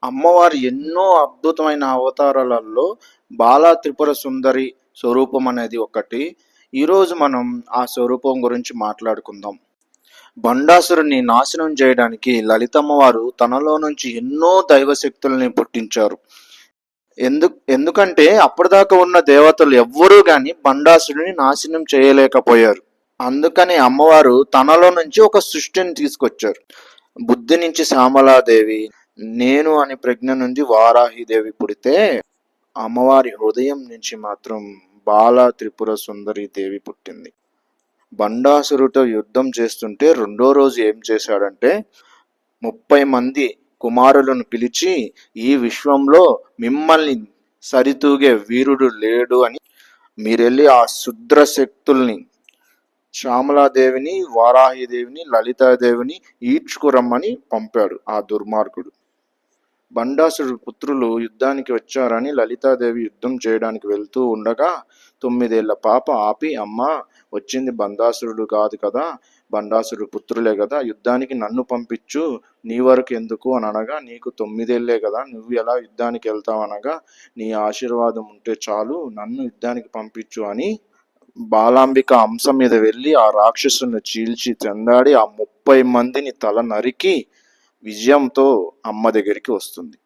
అమ్మవారి ఎన్నో అద్భుతమైన అవతారాలలో బాలా త్రిపుర సుందరి స్వరూపం అనేది ఒకటి. ఈరోజు మనం ఆ స్వరూపం గురించి మాట్లాడుకుందాం. భండాసురుని నాశనం చేయడానికి లలితమ్మవారు తనలో నుంచి ఎన్నో దైవశక్తుల్ని పుట్టించారు. ఎందుకంటే అప్పటిదాకా ఉన్న దేవతలు ఎవ్వరూ గాని భండాసురుని నాశనం చేయలేకపోయారు. అందుకని అమ్మవారు తనలో నుంచి ఒక సృష్టిని తీసుకొచ్చారు. బుద్ధి నుంచి శ్యామలాదేవి, నేను అని ప్రజ్ఞ నుండి వారాహిదేవి పుడితే, అమ్మవారి హృదయం నుంచి మాత్రం బాలా త్రిపుర సుందరి దేవి పుట్టింది. బండాసురుతో యుద్ధం చేస్తుంటే రెండో రోజు ఏం చేశాడంటే 30 మంది కుమారులను పిలిచి, ఈ విశ్వంలో మిమ్మల్ని సరితూగే వీరుడు లేడు అని మీరెళ్ళి ఆ శుద్ర శక్తుల్ని శ్యామలాదేవిని, వారాహిదేవిని, లలితాదేవిని ఈడ్చుకురమ్మని పంపాడు ఆ దుర్మార్గుడు. బండాసురుడు పుత్రులు యుద్ధానికి వచ్చారని లలితాదేవి యుద్ధం చేయడానికి వెళ్తూ ఉండగా 9 ఏళ్ల పాప ఆపి, అమ్మ వచ్చింది బండాసురుడు కాదు కదా, బండాసురుడు పుత్రులే కదా, యుద్ధానికి నన్ను పంపించు, నీ వరకు ఎందుకు అని అనగా, నీకు 9 ఏళ్లే కదా, నువ్వు ఎలా యుద్ధానికి వెళ్తావు అనగా, నీ ఆశీర్వాదం ఉంటే చాలు, నన్ను యుద్ధానికి పంపించు అని బాలాంబిక అంశం మీద వెళ్ళి ఆ రాక్షసుని చీల్చి చెందాడి ఆ 30 మందిని తల నరికి విజయంతో అమ్మ దగ్గరికి వస్తుంది.